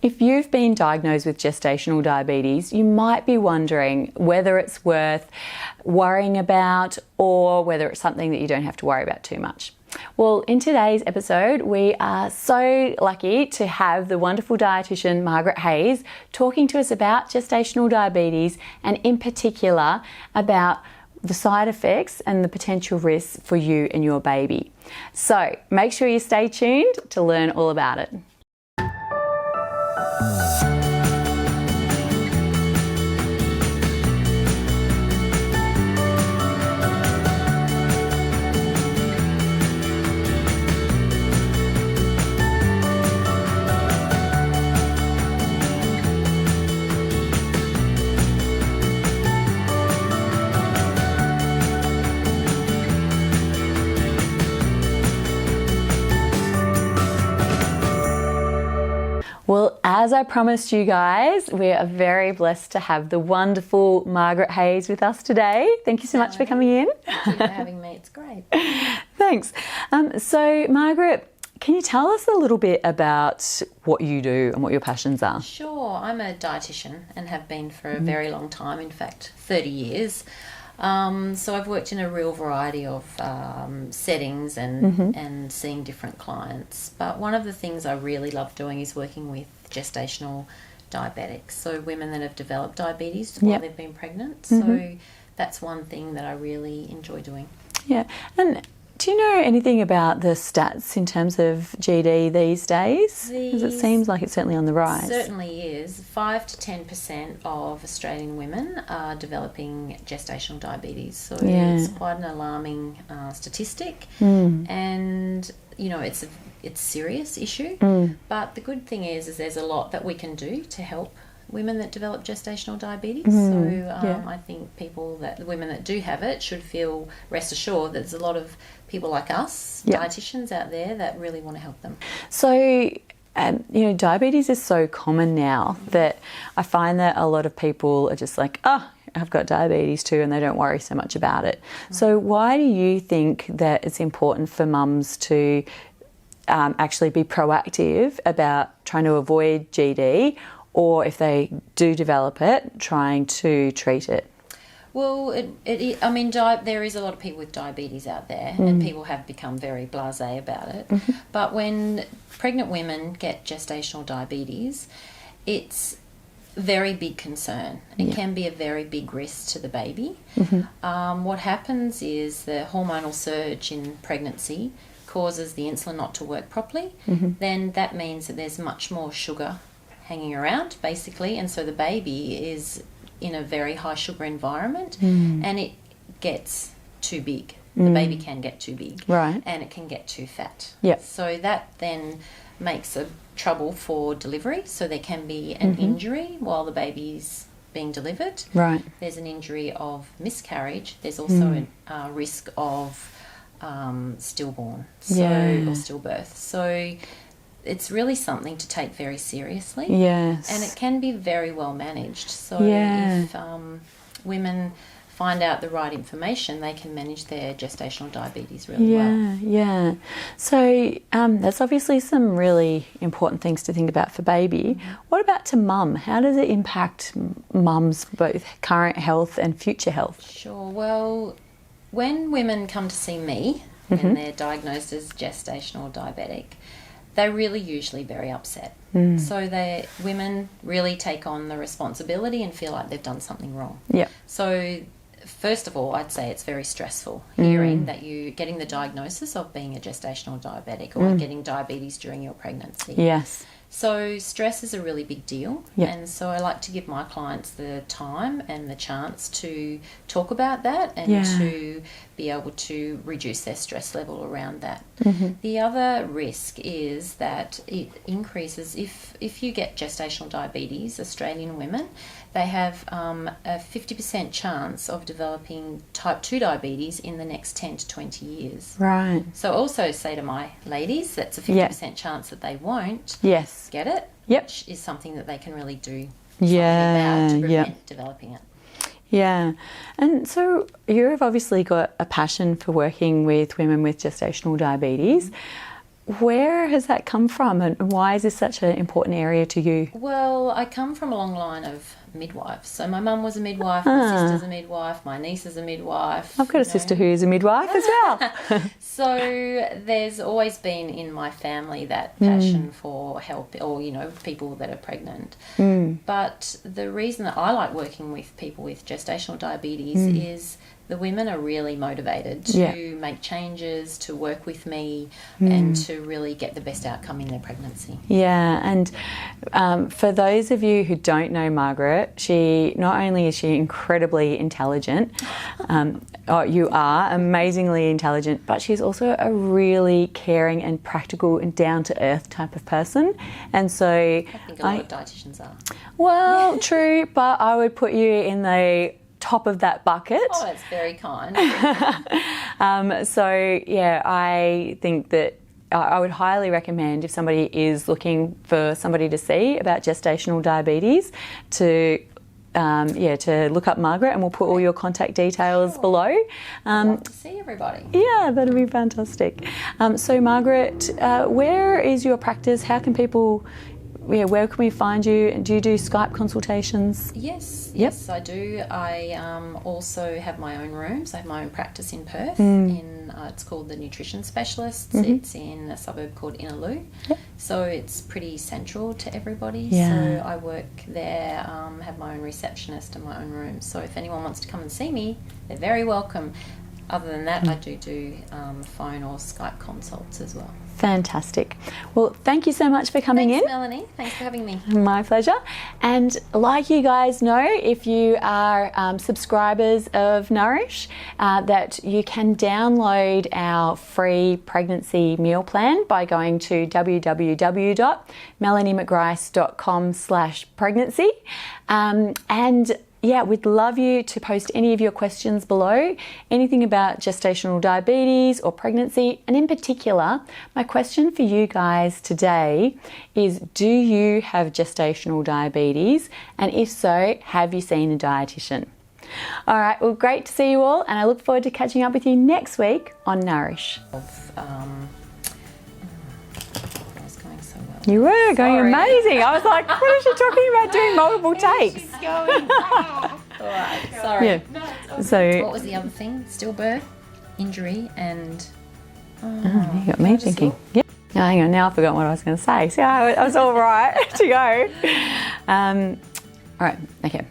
If you've been diagnosed with gestational diabetes, you might be wondering whether it's worth worrying about or whether it's something that you don't have to worry about too much. Well, in today's episode, we are so lucky to have the wonderful dietitian Margaret Hays talking to us about gestational diabetes and in particular about the side effects and the potential risks for you and your baby. So make sure you stay tuned to learn all about it. Well, as I promised you guys, we are very blessed to have the wonderful Margaret Hays with us today. Thank you so much for coming in. Thank you for having me. It's great. Thanks. So, Margaret, can you tell us a little bit about what you do and what your passions are? Sure. I'm a dietitian and have been for a very long time, in fact, 30 years. So I've worked in a real variety of settings and seeing different clients. But one of the things I really love doing is working with gestational diabetics, so women that have developed diabetes while they've been pregnant. So that's one thing that I really enjoy doing. Yeah. And do you know anything about the stats in terms of GD these days? Because it seems like it's certainly on the rise. Certainly is. 5 to 10% of Australian women are developing gestational diabetes. So it's quite an alarming statistic. And, you know, it's a serious issue. But the good thing is there's a lot that we can do to help women that develop gestational diabetes. I think women that do have it should feel rest assured that there's a lot of people like us, dietitians out there, that really want to help them. So, you know, diabetes is so common now that I find that a lot of people are just like, oh, I've got diabetes too, and they don't worry so much about it. So why do you think that it's important for mums to actually be proactive about trying to avoid GD, or if they do develop it, trying to treat it? Well, there is a lot of people with diabetes out there, and people have become very blasé about it. But when pregnant women get gestational diabetes, it's a very big concern. It can be a very big risk to the baby. What happens is the hormonal surge in pregnancy causes the insulin not to work properly. Then that means that there's much more sugar hanging around, basically, and so the baby is in a very high sugar environment and it gets too big. The baby can get too big, right, and it can get too fat. So that then makes a trouble for delivery. So there can be an injury while the baby's being delivered. Right. There's an injury of miscarriage. There's also a risk of stillborn, or stillbirth. So it's really something to take very seriously. Yes. And it can be very well managed. So if women find out the right information, they can manage their gestational diabetes really well. Yeah. So that's obviously some really important things to think about for baby. What about to mum? How does it impact mum's both current health and future health? Sure. Well, when women come to see me when they're diagnosed as gestational diabetic, they're really usually very upset. So women really take on the responsibility and feel like they've done something wrong. So first of all, I'd say it's very stressful hearing that you're getting the diagnosis of being a gestational diabetic or getting diabetes during your pregnancy. Yes. So stress is a really big deal, and so I like to give my clients the time and the chance to talk about that and to be able to reduce their stress level around that. The other risk is that it increases if you get gestational diabetes. Australian women, they have a 50% chance of developing type 2 diabetes in the next 10 to 20 years. Right. So also say to my ladies, that's a 50% chance that they won't get it, which is something that they can really do something about to prevent developing it. Yeah. And so you have obviously got a passion for working with women with gestational diabetes. where has that come from, and why is this such an important area to you? Well, I come from a long line of midwives. So my mum was a midwife, my sister's a midwife, my niece is a midwife. I've got a sister who is a midwife as well. So there's always been in my family that passion for help, or, you know, people that are pregnant. But the reason that I like working with people with gestational diabetes is the women are really motivated to make changes, to work with me, and to really get the best outcome in their pregnancy. Yeah, and for those of you who don't know Margaret, she not only is she incredibly intelligent, you are amazingly intelligent, but she's also a really caring and practical and down-to-earth type of person. And so I think a lot of dietitians are. Well, true, but I would put you in the top of that bucket. Oh, that's very kind. So yeah, I think that I would highly recommend, if somebody is looking for somebody to see about gestational diabetes, to look up Margaret, and we'll put all your contact details below. I'd love to see everybody. Yeah, that'd be fantastic. So Margaret, where is your practice? How can people, where can we find you? Do you do Skype consultations? Yes, I do. I also have my own rooms. I have my own practice in Perth. It's called the Nutrition Specialists. It's in a suburb called Innaloo. So it's pretty central to everybody. So I work there, have my own receptionist and my own room. So if anyone wants to come and see me, they're very welcome. Other than that, I do phone or Skype consults as well. Fantastic. Well, thank you so much for coming in. Thanks, Melanie. Thanks for having me. My pleasure. And like you guys know, if you are subscribers of Nourish, that you can download our free pregnancy meal plan by going to www.melaniemcgrice.com/pregnancy. Yeah, we'd love you to post any of your questions below, anything about gestational diabetes or pregnancy. And in particular, my question for you guys today is, do you have gestational diabetes? And if so, have you seen a dietitian? All right, well, great to see you all, and I look forward to catching up with you next week on Nourish. You were going amazing. I was like, what is she talking about doing multiple takes? She's going. All right, sorry. Yeah. So what was the other thing? Stillbirth, injury, and... you got me thinking. Yep. Oh, hang on, now I've forgotten what I was going to say. See, I was all right to go. All right, okay.